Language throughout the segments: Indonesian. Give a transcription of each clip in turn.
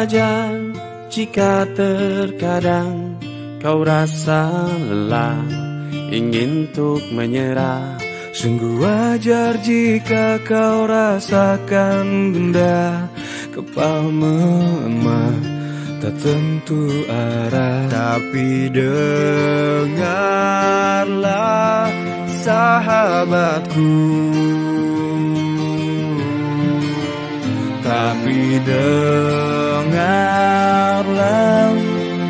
wajar jika terkadang kau rasa lelah, ingin untuk menyerah. Sungguh wajar jika kau rasakan gundah, kepala melemah, tak tentu arah. Tapi dengarlah sahabatku, tapi dengarlah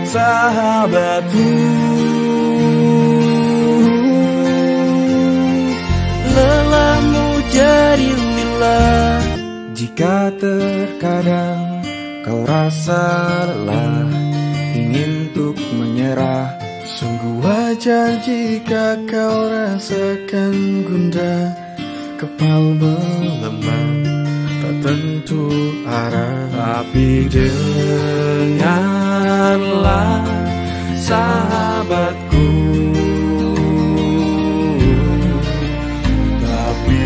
sahabatku. Lelahmu jadi lillah jika terkadang kau rasa lelah, ingin untuk menyerah. Sungguh wajar jika kau rasakan gundah, kepala melemah, tak tentu arah. Tapi dengarlah sahabatku, tapi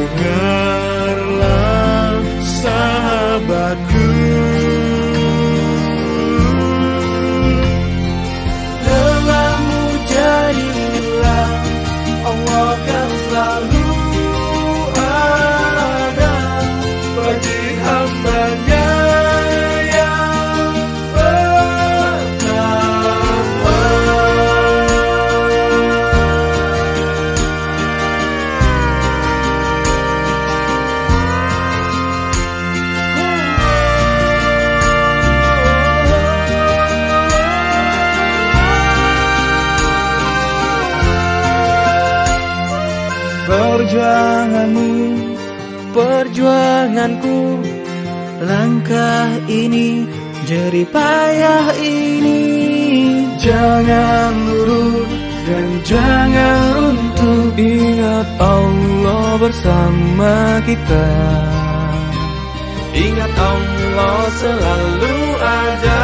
dengarlah sahabatku. Lelahmu jadi lillah, Allah akan selalu ada bagi hambanya yang bertakwa. Perjuanganmu, perjuanganku, langkah ini, jerih payah ini. Jangan lurus dan jangan runtuh, ingat Allah bersama kita. Ingat Allah selalu ada.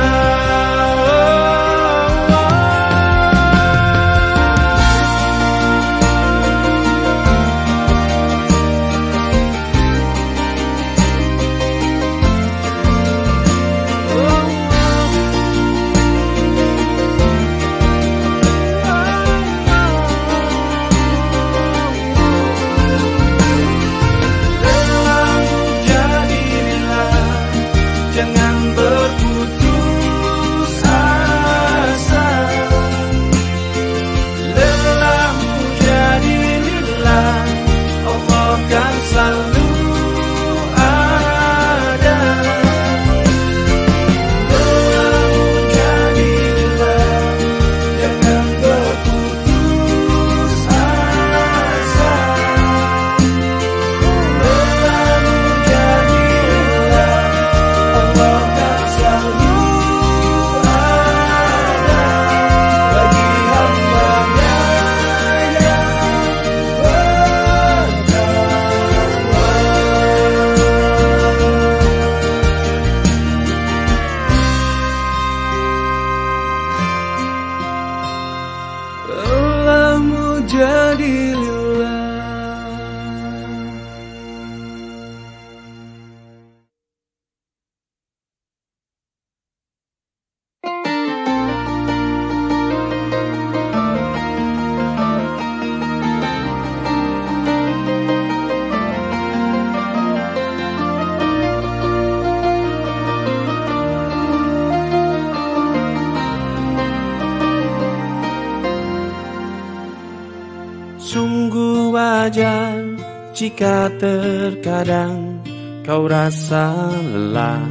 Sungguh wajar jika terkadang kau rasa lelah,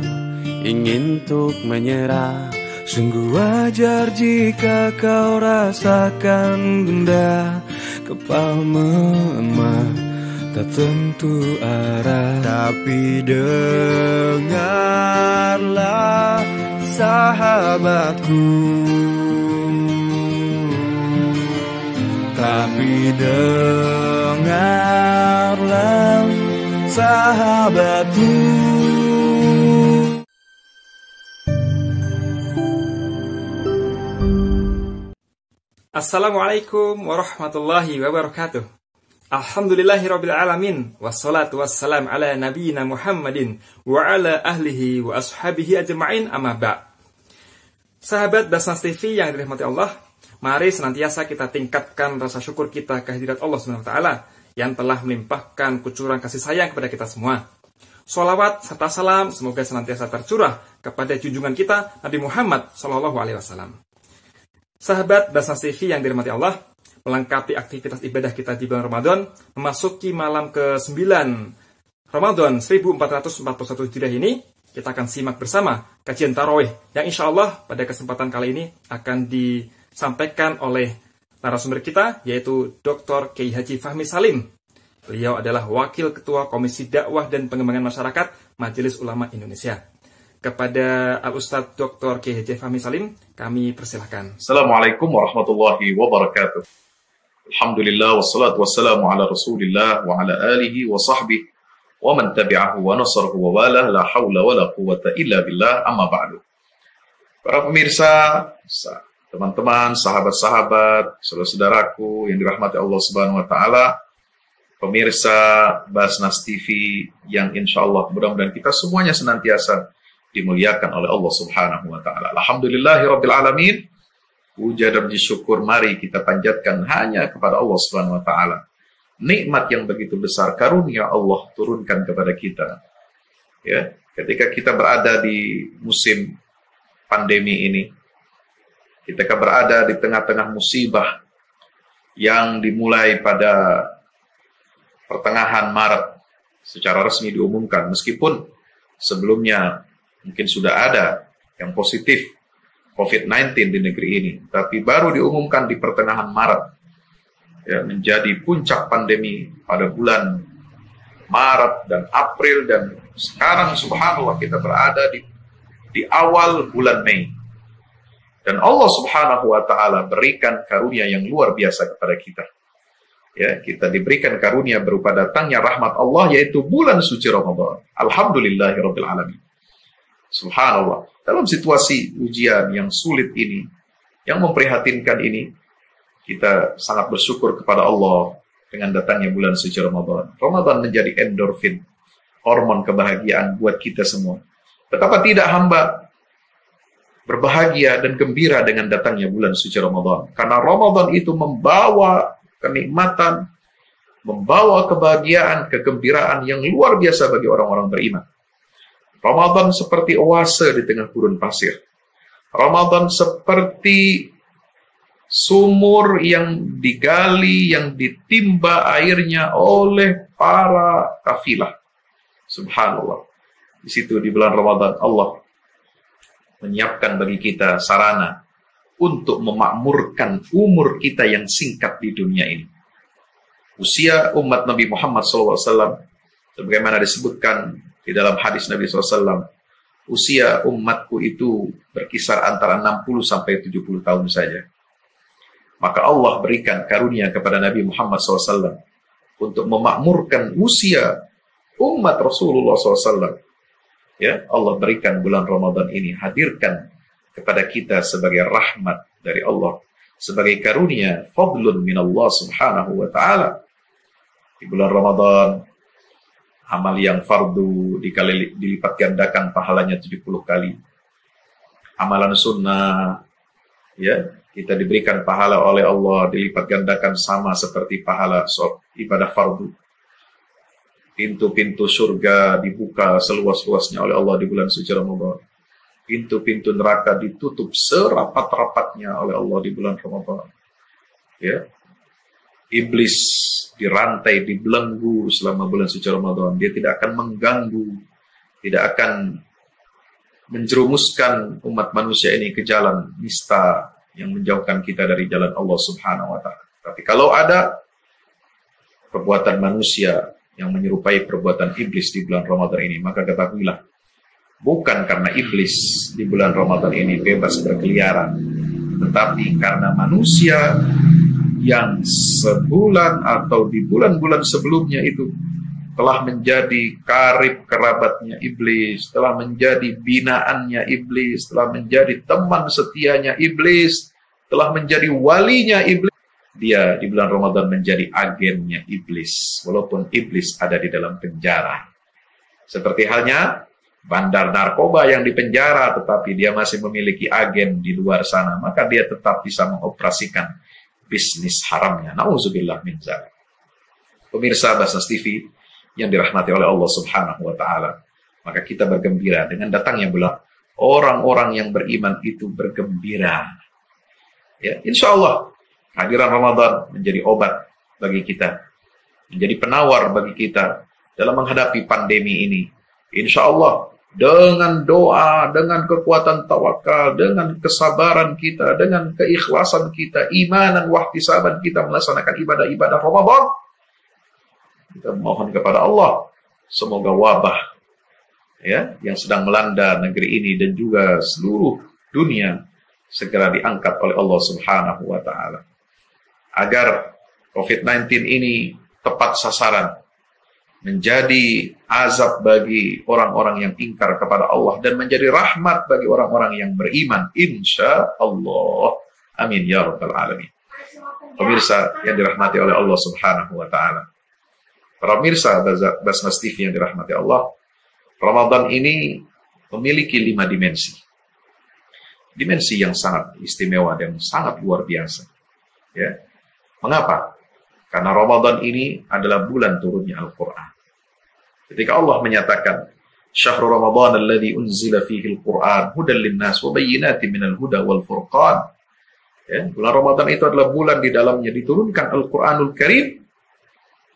ingin untuk menyerah. Sungguh wajar jika kau rasakan gundah, kepala melemah, tak tentu arah. Tapi dengarlah sahabatku, tapi dengarlah sahabatku. Assalamualaikum warahmatullahi wabarakatuh. Alhamdulillahirabbil alamin wassalatu wassalam ala nabiyyina Muhammadin wa ala ahlihi wa ashabihi ajma'in amma ba'. Sahabat Basnas TV yang dirahmati Allah, mari senantiasa kita tingkatkan rasa syukur kita kehadirat Allah Subhanahu wa taala yang telah melimpahkan kucuran kasih sayang kepada kita semua. Sholawat serta salam semoga senantiasa tercurah kepada junjungan kita Nabi Muhammad SAW. Sahabat Basnas TV yang dirahmati Allah, melengkapi aktivitas ibadah kita di bulan Ramadan, memasuki malam ke-9 Ramadan 1441 Hijriah ini, kita akan simak bersama kajian tarawih yang insya Allah pada kesempatan kali ini akan disampaikan oleh narasumber kita, yaitu Dr. Kiai Haji Fahmi Salim. Beliau adalah Wakil Ketua Komisi Dakwah dan Pengembangan Masyarakat Majelis Ulama Indonesia. Kepada Al-Ustadz Dr. Kiai Haji Fahmi Salim, kami persilahkan. Assalamualaikum warahmatullahi wabarakatuh. Alhamdulillah wassalatu wassalamu ala Rasulillah wa ala alihi wa sahbihi wa man tabi'ahu wa nasarahu wa wala la hawla wa la quwwata illa billah amma ba'du. Para pemirsa, teman-teman, sahabat-sahabat, saudara-saudaraku yang dirahmati Allah Subhanahu wa taala, pemirsa Basnas TV yang insyaallah mudah-mudahan kita semuanya senantiasa dimuliakan oleh Allah Subhanahu wa taala. Alhamdulillahirabbil alamin. Puja dan puji syukur mari kita panjatkan hanya kepada Allah Subhanahu wa taala. Nikmat yang begitu besar, karunia Allah turunkan kepada kita. Ya, ketika kita berada di musim pandemi ini, ketika berada di tengah-tengah musibah yang dimulai pada pertengahan Maret secara resmi diumumkan, meskipun sebelumnya mungkin sudah ada yang positif COVID-19 di negeri ini, tapi baru diumumkan di pertengahan Maret, ya, menjadi puncak pandemi pada bulan Maret dan April, dan sekarang subhanallah kita berada di awal bulan Mei. Dan Allah Subhanahu wa taala berikan karunia yang luar biasa kepada kita. Ya, kita diberikan karunia berupa datangnya rahmat Allah, yaitu bulan suci Ramadan. Alhamdulillahirabbil alamin. Subhanallah. Dalam situasi ujian yang sulit ini, yang memprihatinkan ini, kita sangat bersyukur kepada Allah dengan datangnya bulan suci Ramadan. Ramadan menjadi endorfin, hormon kebahagiaan buat kita semua. Betapa tidak hamba berbahagia dan gembira dengan datangnya bulan suci Ramadan. Karena Ramadan itu membawa kenikmatan, membawa kebahagiaan, kegembiraan yang luar biasa bagi orang-orang beriman. Ramadan seperti oase di tengah gurun pasir. Ramadan seperti sumur yang digali, yang ditimba airnya oleh para kafilah. Subhanallah. Di situ di bulan Ramadan Allah menyiapkan bagi kita sarana untuk memakmurkan umur kita yang singkat di dunia ini. Usia umat Nabi Muhammad SAW, sebagaimana disebutkan di dalam hadis Nabi SAW, usia umatku itu berkisar antara 60 sampai 70 tahun saja. Maka Allah berikan karunia kepada Nabi Muhammad SAW untuk memakmurkan usia umat Rasulullah SAW. Ya, Allah berikan bulan Ramadan ini, hadirkan kepada kita sebagai rahmat dari Allah, sebagai karunia, fadlun minallah Subhanahu wa ta'ala. Di bulan Ramadan, amal yang fardu dilipat gandakan pahalanya 70 kali. Amalan sunnah, ya, kita diberikan pahala oleh Allah dilipat gandakan sama seperti pahala ibadah fardu. Pintu-pintu surga dibuka seluas-luasnya oleh Allah di bulan suci Ramadan. Pintu-pintu neraka ditutup serapat-rapatnya oleh Allah di bulan Ramadan. Ya. Iblis dirantai, dibelenggu selama bulan suci Ramadan. Dia tidak akan mengganggu, tidak akan menjerumuskan umat manusia ini ke jalan nista yang menjauhkan kita dari jalan Allah Subhanahu wa ta'ala. Tapi kalau ada perbuatan manusia yang menyerupai perbuatan iblis di bulan Ramadan ini, maka ketahuilah, bukan karena iblis di bulan Ramadan ini bebas berkeliaran, tetapi karena manusia yang sebulan atau di bulan-bulan sebelumnya itu telah menjadi karib kerabatnya iblis, telah menjadi binaannya iblis, telah menjadi teman setianya iblis, telah menjadi walinya iblis. dia di bulan Ramadan menjadi agennya iblis, walaupun iblis ada di dalam penjara. Seperti halnya bandar narkoba yang di penjara, tetapi dia masih memiliki agen di luar sana, maka dia tetap bisa mengoperasikan bisnis haramnya. Nauzubillah min dzalik. Pemirsa Basnas TV yang dirahmati oleh Allah Subhanahu wa taala, maka kita bergembira dengan datangnya bulan. Orang-orang yang beriman itu bergembira. Ya, insya Allah kehadiran Ramadan menjadi obat bagi kita, menjadi penawar bagi kita dalam menghadapi pandemi ini. Insya Allah dengan doa, dengan kekuatan tawakal, dengan kesabaran kita, dengan keikhlasan kita, imanan wahtisaban kita melaksanakan ibadah-ibadah Ramadan, kita mohon kepada Allah semoga wabah ya yang sedang melanda negeri ini dan juga seluruh dunia segera diangkat oleh Allah Subhanahu wa taala, agar COVID-19 ini tepat sasaran, menjadi azab bagi orang-orang yang ingkar kepada Allah dan menjadi rahmat bagi orang-orang yang beriman, insya Allah. Amin ya rabbal alamin. Pemirsa yang dirahmati oleh Allah Subhanahu wa taala, para pemirsa Basnas TV yang dirahmati Allah, Ramadan ini memiliki 5 dimensi. Dimensi yang sangat istimewa dan sangat luar biasa. Ya. Mengapa? Karena Ramadan ini adalah bulan turunnya Al-Quran. Ketika Allah menyatakan, Syahrul Ramadan alladhi unzila fihi Al-Quran, hudan linnas wa bayyinatin minal huda wal furqan. Ya, bulan Ramadan itu adalah bulan di dalamnya diturunkan Al-Quranul Karim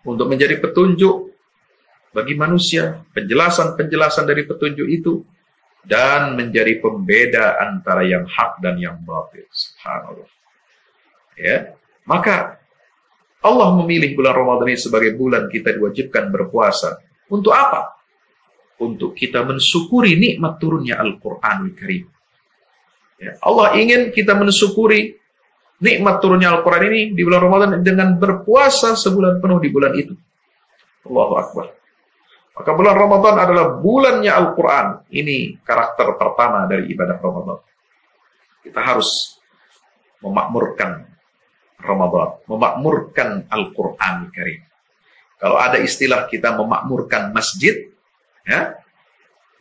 untuk menjadi petunjuk bagi manusia, penjelasan-penjelasan dari petunjuk itu, dan menjadi pembeda antara yang hak dan yang batil. Subhanallah. Ya, maka Allah memilih bulan Ramadan ini sebagai bulan kita diwajibkan berpuasa. Untuk apa? Untuk kita mensyukuri nikmat turunnya Al-Quranul Karim. Ya, Allah ingin kita mensyukuri nikmat turunnya Al-Quran ini di bulan Ramadan dengan berpuasa sebulan penuh di bulan itu. Allahu Akbar. Maka bulan Ramadan adalah bulannya Al-Quran. Ini karakter pertama dari ibadah Ramadan. Kita harus memakmurkan Ramadan, memakmurkan Al-Quran Karim. Kalau ada istilah kita memakmurkan masjid, ya,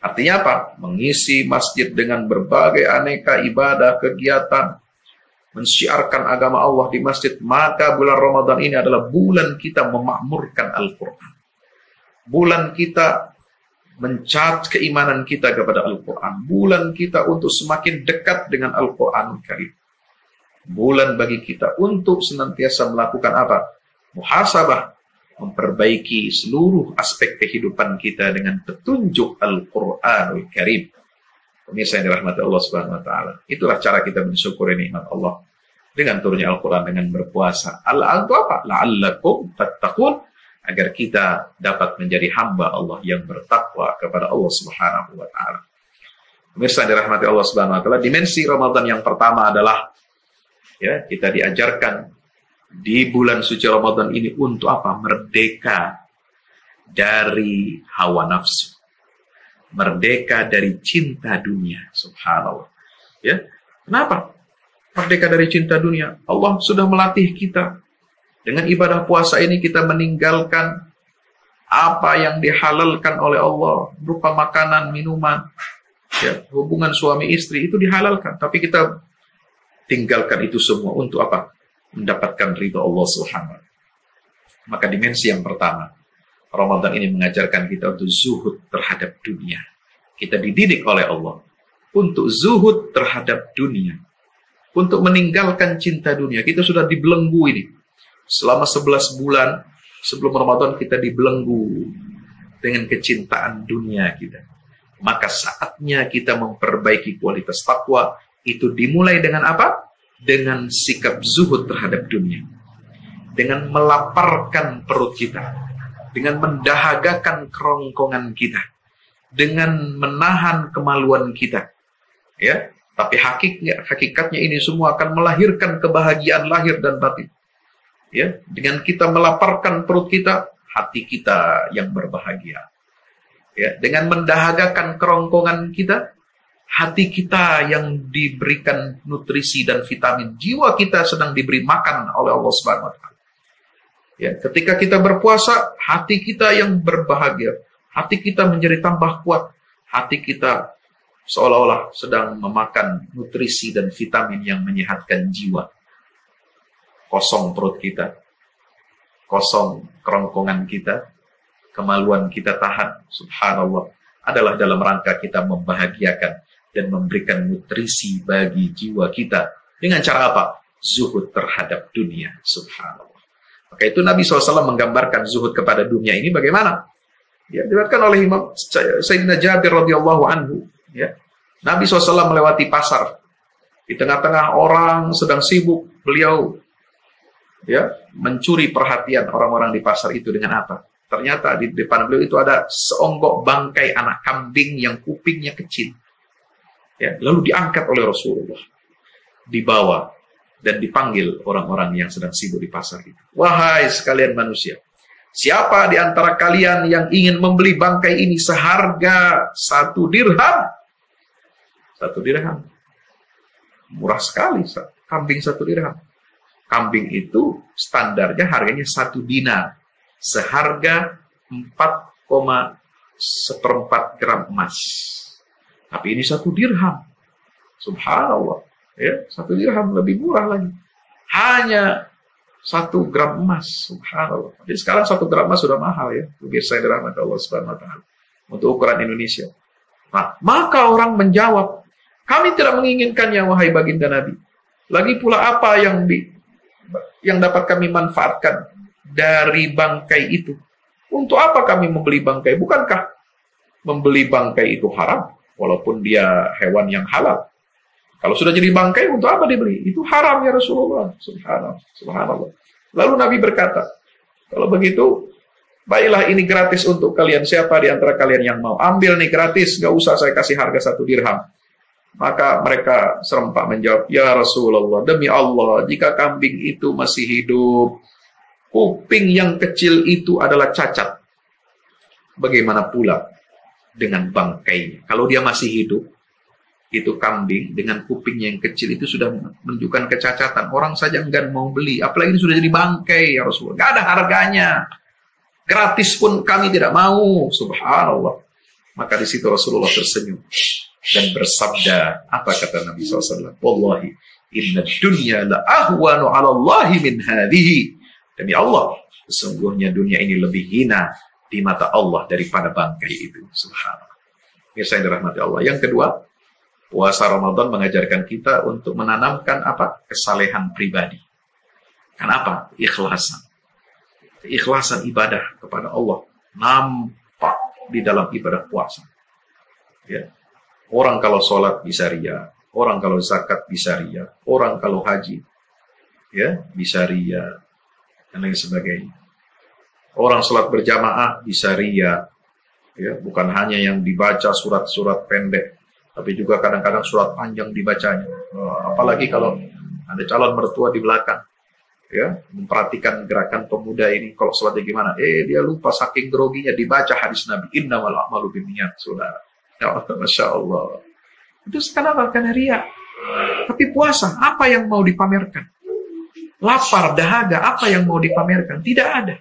artinya apa? Mengisi masjid dengan berbagai aneka ibadah, kegiatan, mensiarkan agama Allah di masjid. Maka bulan Ramadan ini adalah bulan kita memakmurkan Al-Quran. Bulan kita mencat keimanan kita kepada Al-Quran. Bulan kita untuk semakin dekat dengan Al-Quran Karim. Bulan bagi kita untuk senantiasa melakukan apa? Muhasabah, memperbaiki seluruh aspek kehidupan kita dengan petunjuk Al-Quranul Karim. Pemirsa yang dirahmati Allah Subhanahu wa taala. Itulah cara kita mensyukuri nikmat Allah dengan turunnya Al-Quran, dengan berpuasa. Al-antu apa? La'allakum tattaqun, agar kita dapat menjadi hamba Allah yang bertakwa kepada Allah Subhanahu wa taala. Pemirsa yang dirahmati Allah Subhanahu wa taala, dimensi Ramadan yang pertama adalah ya, kita diajarkan di bulan suci Ramadan ini untuk apa? Merdeka dari hawa nafsu. Merdeka dari cinta dunia. Subhanallah. Ya. Kenapa? Merdeka dari cinta dunia. Allah sudah melatih kita. Dengan ibadah puasa ini kita meninggalkan apa yang dihalalkan oleh Allah berupa makanan, minuman, ya, hubungan suami istri itu dihalalkan. Tapi kita tinggalkan itu semua untuk apa? Mendapatkan ridha Allah Subhanahu. Maka dimensi yang pertama, Ramadan ini mengajarkan kita untuk zuhud terhadap dunia. Kita dididik oleh Allah untuk zuhud terhadap dunia, untuk meninggalkan cinta dunia. Kita sudah dibelenggu ini. Selama 11 bulan sebelum Ramadan kita dibelenggu dengan kecintaan dunia kita. Maka saatnya kita memperbaiki kualitas takwa. Itu dimulai dengan apa? Dengan sikap zuhud terhadap dunia. Dengan melaparkan perut kita. Dengan mendahagakan kerongkongan kita. Dengan menahan kemaluan kita. Ya, tapi hakikatnya ini semua akan melahirkan kebahagiaan lahir dan batin. Ya, dengan kita melaparkan perut kita, hati kita yang berbahagia. Ya, dengan mendahagakan kerongkongan kita, hati kita yang diberikan nutrisi dan vitamin, jiwa kita sedang diberi makan oleh Allah Subhanahu wa taala. Ya, ketika kita berpuasa, hati kita yang berbahagia, hati kita menjadi tambah kuat, hati kita seolah-olah sedang memakan nutrisi dan vitamin yang menyehatkan jiwa. Kosong perut kita, kosong kerongkongan kita, kemaluan kita tahan, subhanallah, adalah dalam rangka kita membahagiakan dan memberikan nutrisi bagi jiwa kita. Dengan cara apa? Zuhud terhadap dunia, subhanallah. Maka itu Nabi SAW menggambarkan zuhud kepada dunia ini bagaimana? Ya, diriwayatkan oleh Imam Sayyidina Jabir radhiyallahu anhu. Ya, Nabi SAW melewati pasar. Di tengah-tengah orang sedang sibuk, beliau ya mencuri perhatian orang-orang di pasar itu dengan apa? Ternyata di depan beliau itu ada seonggok bangkai anak kambing yang kupingnya kecil. Ya, lalu diangkat oleh Rasulullah, dibawa dan dipanggil orang-orang yang sedang sibuk di pasar itu. Wahai sekalian manusia, siapa di antara kalian yang ingin membeli bangkai ini seharga 1 dirham? 1 dirham. Murah sekali, kambing 1 dirham. Kambing itu standarnya harganya 1 dinar. Seharga 4,1 gram emas. Tapi ini 1 dirham. Subhanallah. Ya, 1 dirham lebih murah lagi. Hanya 1 gram emas. Subhanallah. Jadi sekarang 1 gram emas sudah mahal ya. Pemirsa yang dirahmati Allah Subhanahu wa taala. Untuk ukuran Indonesia. Nah, maka orang menjawab, kami tidak menginginkannya wahai baginda Nabi. Lagi pula apa yang dapat kami manfaatkan dari bangkai itu? Untuk apa kami membeli bangkai? Bukankah membeli bangkai itu haram? Walaupun dia hewan yang halal. Kalau sudah jadi bangkai, untuk apa dibeli? Itu haram ya Rasulullah. Subhanallah. Lalu Nabi berkata, kalau begitu, baiklah ini gratis untuk kalian. Siapa di antara kalian yang mau? Ambil nih gratis, gak usah saya kasih harga 1 dirham. Maka mereka serempak menjawab, ya Rasulullah, demi Allah, jika kambing itu masih hidup, kuping yang kecil itu adalah cacat. Bagaimana pula dengan bangkai? Kalau dia masih hidup, itu kambing dengan kuping yang kecil itu sudah menunjukkan kecacatan. Orang saja enggan mau beli, apalagi ini sudah jadi bangkai ya Rasulullah. Gak ada harganya. Gratis pun kami tidak mau. Subhanallah. Maka di situ Rasulullah tersenyum dan bersabda, apa kata Nabi SAW? Wallahi, inna dunya la ahwanu ala Allahi min hadhihi. Demi Allah, sesungguhnya dunia ini lebih hina di mata Allah daripada bangkai itu. Subhanallah. Mirsa yang dirahmati Allah. Yang kedua, puasa Ramadan mengajarkan kita untuk menanamkan apa? Kesalehan pribadi. Kenapa? Ikhlasan. Keikhlasan ibadah kepada Allah nampak di dalam ibadah puasa. Ya. Orang kalau sholat bisa riya, orang kalau zakat bisa riya, orang kalau haji ya bisa riya, dan lain sebagainya. Orang sholat berjamaah bisa riya, ya, bukan hanya yang dibaca surat-surat pendek, tapi juga kadang-kadang surat panjang dibacanya. Apalagi kalau ada calon mertua di belakang, ya, memperhatikan gerakan pemuda ini, kalau sholatnya gimana? Dia lupa saking groginya dibaca hadis Nabi, innamal a'malu binniyat, saudara. Ya Allah, Masya Allah. Itu kenapa? Karena riya. Tapi puasa, apa yang mau dipamerkan? Lapar, dahaga, apa yang mau dipamerkan? Tidak ada.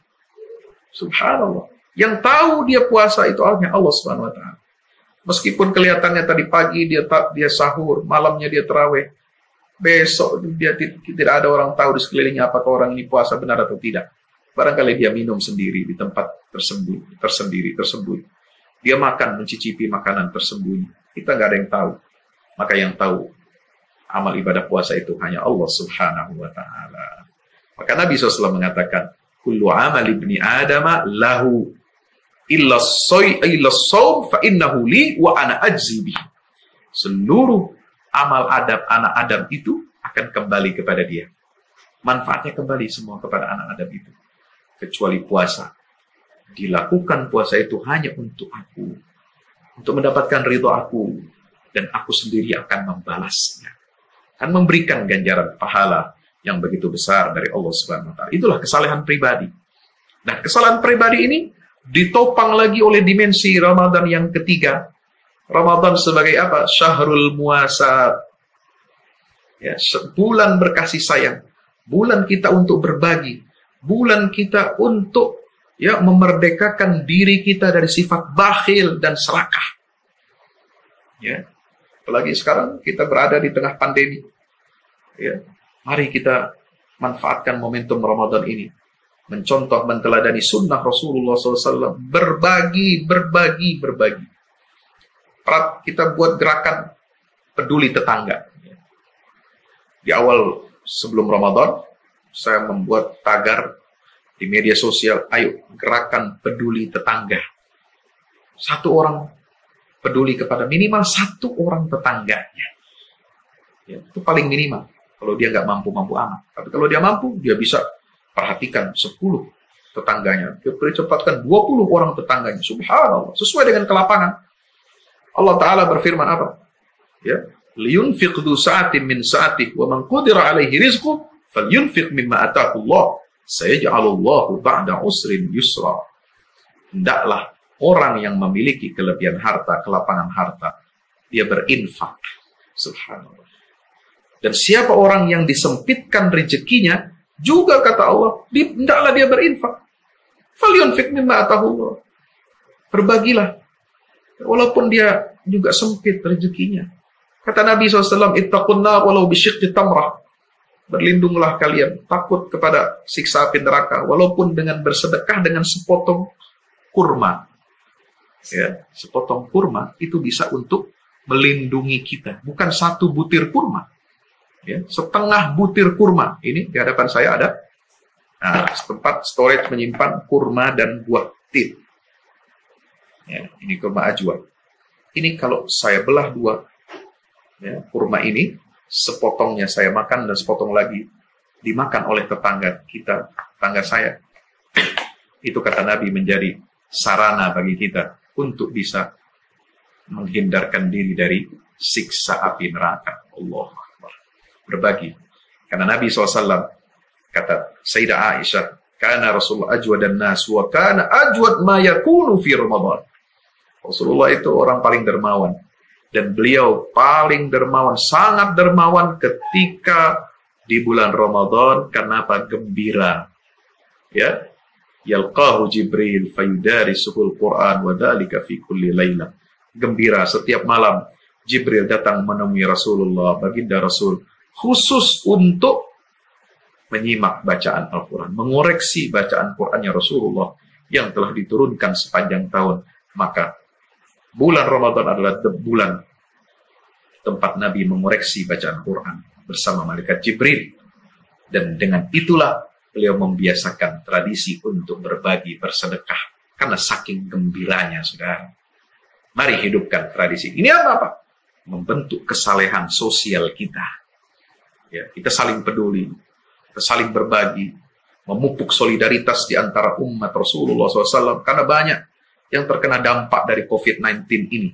Subhanallah. Yang tahu dia puasa itu hanya Allah Subhanahu wa taala. Meskipun kelihatannya tadi pagi dia sahur, malamnya dia tarawih, besok dia tidak ada orang tahu di sekelilingnya apakah orang ini puasa benar atau tidak. Barangkali dia minum sendiri di tempat tersembunyi. Dia makan, mencicipi makanan tersembunyi. Kita nggak ada yang tahu. Maka yang tahu amal ibadah puasa itu hanya Allah Subhanahu wa ta'ala. Maka Nabi SAW mengatakan, kullu amal ibni adama lahu illa sawm fa innahu li wa ana ajzi bihi. Seluruh amal anak Adam itu akan kembali kepada dia. Manfaatnya kembali semua kepada anak Adam itu. Kecuali puasa. Dilakukan puasa itu hanya untuk aku. Untuk mendapatkan ridho aku. Dan aku sendiri akan membalasnya. Akan memberikan ganjaran pahala yang begitu besar dari Allah Subhanahu wa taala. Itulah kesalehan pribadi. Nah, kesalehan pribadi ini ditopang lagi oleh dimensi Ramadan yang ketiga, Ramadan sebagai apa? Syahrul muasat. Ya, bulan berkasih sayang. Bulan kita untuk berbagi. Bulan kita untuk memerdekakan diri kita dari sifat bakhil dan serakah. Ya. Apalagi sekarang kita berada di tengah pandemi. Ya. Mari kita manfaatkan momentum Ramadan ini. Mencontoh, menteladani sunnah Rasulullah SAW. Berbagi. Kita buat gerakan peduli tetangga. Di awal sebelum Ramadan, saya membuat tagar di media sosial, ayo gerakan peduli tetangga. Satu orang peduli kepada minimal satu orang tetangganya. Ya, itu paling minimal. Kalau dia nggak mampu-mampu amat. Tapi kalau dia mampu, dia bisa perhatikan 10 tetangganya. Dia percepatkan 20 orang tetangganya. Subhanallah. Sesuai dengan kelapangan. Allah Ta'ala berfirman apa? Ya, liyunfiq du sa'atin min sa'atih wa man qudira alaihi rizquh falyunfiq mimma ataahu Allah sayaj'alullahu ba'da usrin yusra. Hendaklah orang yang memiliki kelebihan harta, kelapangan harta, dia berinfak. Subhanallah. Dan siapa orang yang disempitkan rezekinya, juga kata Allah, hendaklah dia berinfak. Falyunfiq mimma ataahu Allah. Berbagilah. Walaupun dia juga sempit rezekinya. Kata Nabi SAW, ittaqunna walau bisyiqqi tamrah. Berlindunglah kalian, takut kepada siksa api neraka, walaupun dengan bersedekah dengan sepotong kurma. Ya, sepotong kurma itu bisa untuk melindungi kita. Bukan satu butir kurma. Ya, setengah butir kurma. Ini di hadapan saya ada tempat storage menyimpan kurma dan buah tin. Ya, ini kurma ajwa. Ini kalau saya belah dua, ya, kurma ini, sepotongnya saya makan dan sepotong lagi dimakan oleh tetangga kita, tetangga saya. Itu kata Nabi menjadi sarana bagi kita untuk bisa menghindarkan diri dari siksa api neraka. Allah Akbar. Berbagi. Karena Nabi SAW kata Sayyidah Aisyah, kana Rasulullah ajwad an-nas wa kana ajwad ma yakunu fi Ramadan. Rasulullah itu orang paling dermawan. Dan beliau paling dermawan, sangat dermawan ketika di bulan Ramadan. Kenapa? Gembira. Ya. Yalqahu Jibril fayudarisuhul Qur'an wa dhalika fi kulli layla. Gembira setiap malam Jibril datang menemui Rasulullah, baginda Rasul, khusus untuk menyimak bacaan Al-Quran, mengoreksi bacaan Qurannya Rasulullah yang telah diturunkan sepanjang tahun. Maka bulan Ramadan adalah bulan tempat Nabi mengoreksi bacaan Quran bersama malaikat Jibril. Dan dengan itulah beliau membiasakan tradisi untuk berbagi, bersedekah. Karena saking gembiranya, saudara. Mari hidupkan tradisi. Ini apa? Membentuk kesalehan sosial kita. Ya, kita saling peduli, kita saling berbagi, memupuk solidaritas di antara umat Rasulullah SAW. Karena banyak yang terkena dampak dari COVID-19 ini.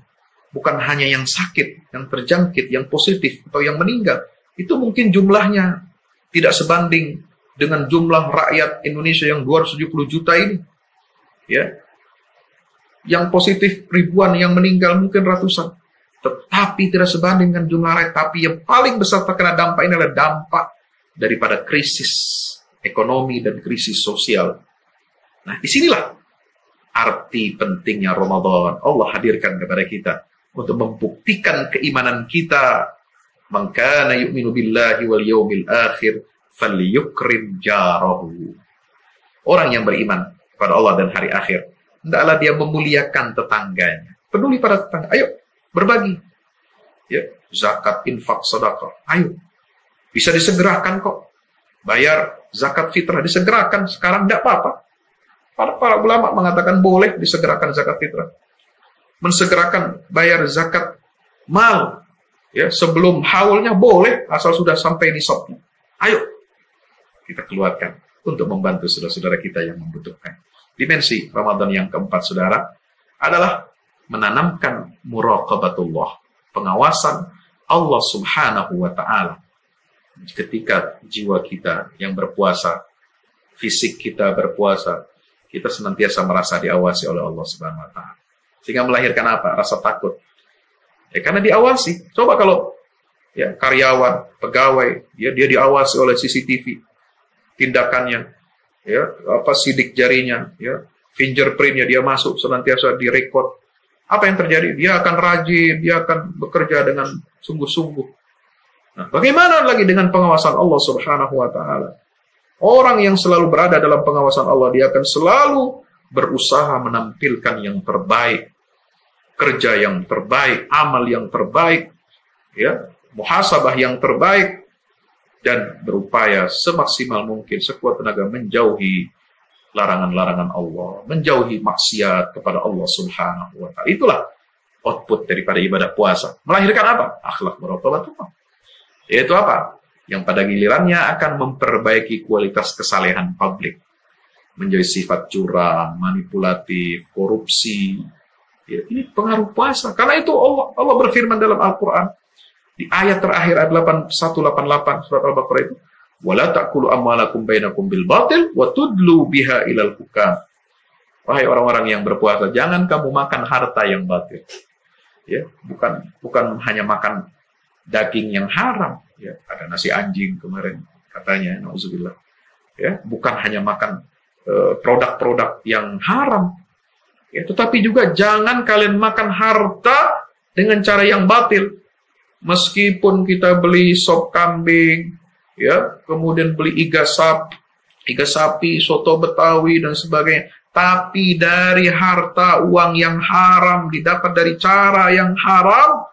Bukan hanya yang sakit, yang terjangkit, yang positif, atau yang meninggal. Itu mungkin jumlahnya tidak sebanding dengan jumlah rakyat Indonesia yang 270 juta ini. Ya. Yang positif ribuan, yang meninggal mungkin ratusan. Tetapi tidak sebanding dengan jumlah rakyat. Tapi yang paling besar terkena dampak ini adalah dampak daripada krisis ekonomi dan krisis sosial. Nah, disinilah arti pentingnya Ramadan. Allah hadirkan kepada kita untuk membuktikan keimanan kita. Man kana yu'minu billahi wal yawmil akhir falyukrim jarahu. Orang yang beriman kepada Allah dan hari akhir, hendaklah dia memuliakan tetangganya. Peduli pada tetangga. Ayo berbagi. Ya, zakat, infak, sedekah. Ayo. Bisa disegerakan kok. Bayar zakat fitrah disegerakan sekarang tidak apa-apa. Para ulama mengatakan boleh disegerakan zakat fitrah. Mensegerakan bayar zakat mal, ya, sebelum haulnya boleh asal sudah sampai nisabnya. Ayo kita keluarkan untuk membantu saudara-saudara kita yang membutuhkan. Dimensi Ramadan yang keempat, saudara, adalah menanamkan muraqabatullah, pengawasan Allah Subhanahu wa Ta'ala. Ketika jiwa kita yang berpuasa, fisik kita berpuasa, kita senantiasa merasa diawasi oleh Allah Subhanahu wa Ta'ala. Sehingga melahirkan apa? Rasa takut. Ya, karena diawasi. Coba kalau ya karyawan, pegawai, ya dia diawasi oleh CCTV, tindakannya, ya apa sidik jarinya, ya fingerprintnya dia masuk senantiasa direkod. Apa yang terjadi? Dia akan rajin, dia akan bekerja dengan sungguh-sungguh. Nah, bagaimana lagi dengan pengawasan Allah Subhanahu wa Ta'ala? Orang yang selalu berada dalam pengawasan Allah, dia akan selalu berusaha menampilkan yang terbaik, kerja yang terbaik, amal yang terbaik, ya, muhasabah yang terbaik, dan berupaya semaksimal mungkin sekuat tenaga menjauhi larangan-larangan Allah, menjauhi maksiat kepada Allah Subhanahu wa Ta'ala. Itulah output daripada ibadah puasa. Melahirkan apa? Akhlak muraqabatullah. Yaitu apa? Yang pada gilirannya akan memperbaiki kualitas kesalehan publik, menjadi sifat curang, manipulatif, korupsi. Ya, ini pengaruh puasa. Karena itu Allah berfirman dalam Al-Quran di ayat terakhir ayat 188 surat Al-Baqarah itu, wala ta'kulu amwalakum bainakum bil batil wa tudlu biha ilal hukam. Wahai orang-orang yang berpuasa, jangan kamu makan harta yang batil. Ya, bukan hanya makan daging yang haram. Ya, ada nasi anjing kemarin katanya, nauzubillah. Ya, bukan hanya makan produk-produk yang haram. Ya, tetapi juga jangan kalian makan harta dengan cara yang batil. Meskipun kita beli sop kambing, ya, kemudian beli iga sapi, soto Betawi dan sebagainya, tapi dari harta uang yang haram, didapat dari cara yang haram,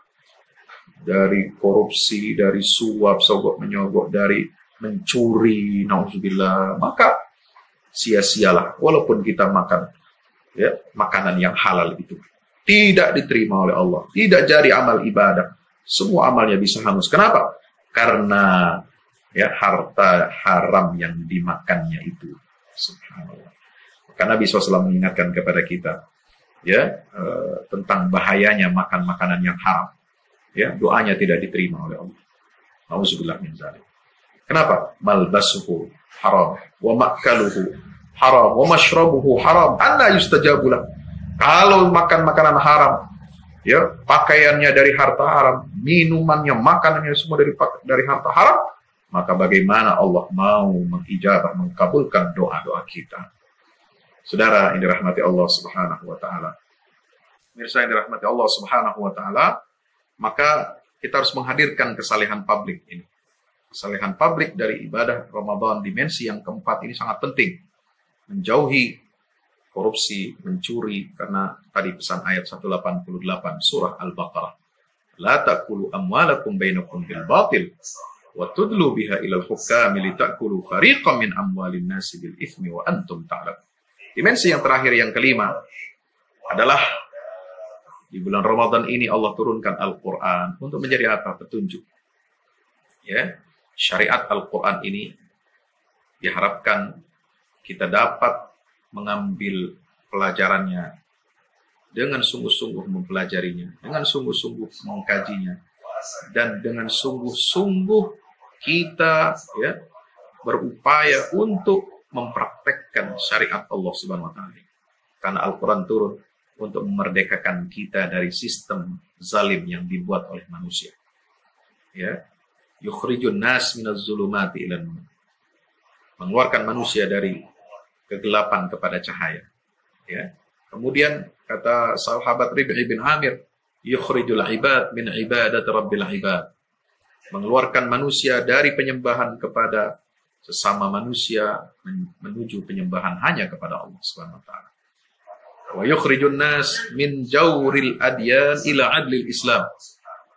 dari korupsi, dari suap, sogok menyogok, dari mencuri, nauzubillah, maka sia-sialah walaupun kita makan, ya, makanan yang halal itu tidak diterima oleh Allah, tidak jadi amal ibadah, semua amalnya bisa hangus. Kenapa? Karena ya harta haram yang dimakannya itu. Subhanallah. Karena Nabi SAW mengingatkan kepada kita, ya, tentang bahayanya makan makanan yang haram. Ya, doanya tidak diterima oleh Allah. Nauzubillah min dzalik. Kenapa? Malbasuhu haram, wa makaluhu haram, wa mashrabuhu haram. Anna yustajabu lah. Kalau makan makanan haram, ya, pakaiannya dari harta haram, minumannya, makanannya semua dari harta haram, maka bagaimana Allah mau mengijabah, mengkabulkan doa-doa kita? Saudara yang dirahmati Allah Subhanahu wa Ta'ala, mirsa yang dirahmati Allah Subhanahu wa Ta'ala, maka kita harus menghadirkan kesalehan publik ini. Kesalehan publik dari ibadah Ramadan, dimensi yang keempat ini sangat penting. Menjauhi korupsi, mencuri, karena tadi pesan ayat 188 surah Al-Baqarah. La ta'kulu amwalakum bainakum bil batil wa tudlu biha ilal hukami li ta'kulu fariqan min amwalin nasi bil ithmi wa antum ta'lam. Dimensi yang terakhir, yang kelima, adalah di bulan Ramadan ini Allah turunkan Al-Quran untuk menjadi apa? Petunjuk. Ya, syariat Al-Quran ini diharapkan kita dapat mengambil pelajarannya dengan sungguh-sungguh mempelajarinya, dengan sungguh-sungguh mengkajinya, dan dengan sungguh-sungguh kita, ya, berupaya untuk mempraktekkan syariat Allah Subhanahu wa Ta'ala. Karena Al-Quran turun untuk memerdekakan kita dari sistem zalim yang dibuat oleh manusia. Ya, yukhrijun nas minaz zulumati ilan nur. Mengeluarkan manusia dari kegelapan kepada cahaya. Ya. Kemudian kata sahabat Rib'i bin Amir, yukhrijul ibad min ibadat rabbil ibad. Mengeluarkan manusia dari penyembahan kepada sesama manusia menuju penyembahan hanya kepada Allah Subhanahu wa Ta'ala. Wa yukhrijun nas min jawril adyan ila adlil Islam.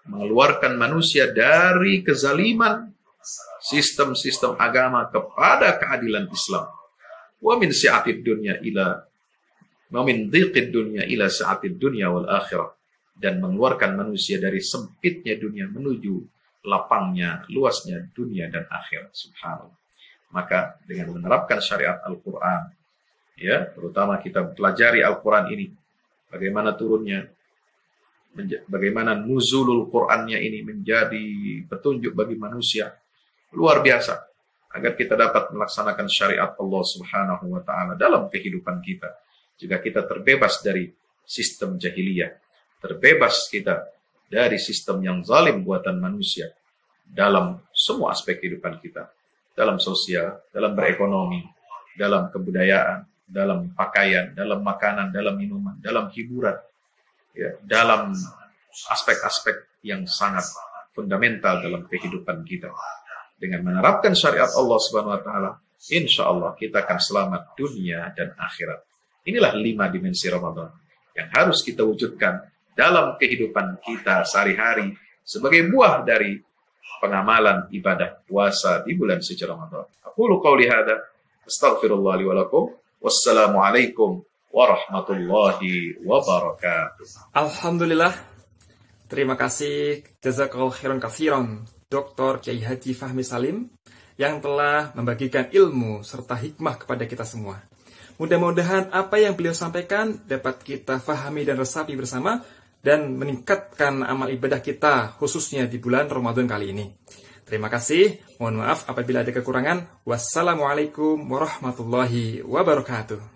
Mengeluarkan manusia dari kezaliman sistem-sistem agama kepada keadilan Islam. Wa min si'atid dunya ila wa min dhiqid dunya ila sa'atid dunya wal akhirah. Dan mengeluarkan manusia dari sempitnya dunia menuju lapangnya, luasnya dunia dan akhirat. Subhanallah. Maka dengan menerapkan syariat Al-Quran, ya, terutama kita pelajari Al-Quran ini, bagaimana turunnya, bagaimana nuzulul Qurannya ini menjadi petunjuk bagi manusia, luar biasa, agar kita dapat melaksanakan syariat Allah Subhanahu wa Ta'ala dalam kehidupan kita. Jika kita terbebas dari sistem jahiliyah, terbebas kita dari sistem yang zalim buatan manusia dalam semua aspek kehidupan kita, dalam sosial, dalam berekonomi, dalam kebudayaan, dalam pakaian, dalam makanan, dalam minuman, dalam hiburan, ya, dalam aspek-aspek yang sangat fundamental dalam kehidupan kita. Dengan menerapkan syariat Allah Subhanahu wa taala, insya Allah kita akan selamat dunia dan akhirat. Inilah 5 dimensi Ramadan yang harus kita wujudkan dalam kehidupan kita sehari-hari sebagai buah dari pengamalan ibadah puasa di bulan suci Ramadan. Aqulu qauli hadza, astaghfirullah li wa lakum. Wassalamualaikum warahmatullahi wabarakatuh. Alhamdulillah. Terima kasih jazakallahu khairan katsiran Dr. Kiai Haji Fahmi Salim yang telah membagikan ilmu serta hikmah kepada kita semua. Mudah-mudahan apa yang beliau sampaikan dapat kita fahami dan resapi bersama dan meningkatkan amal ibadah kita khususnya di bulan Ramadan kali ini. Terima kasih. Mohon maaf apabila ada kekurangan. Wassalamualaikum warahmatullahi wabarakatuh.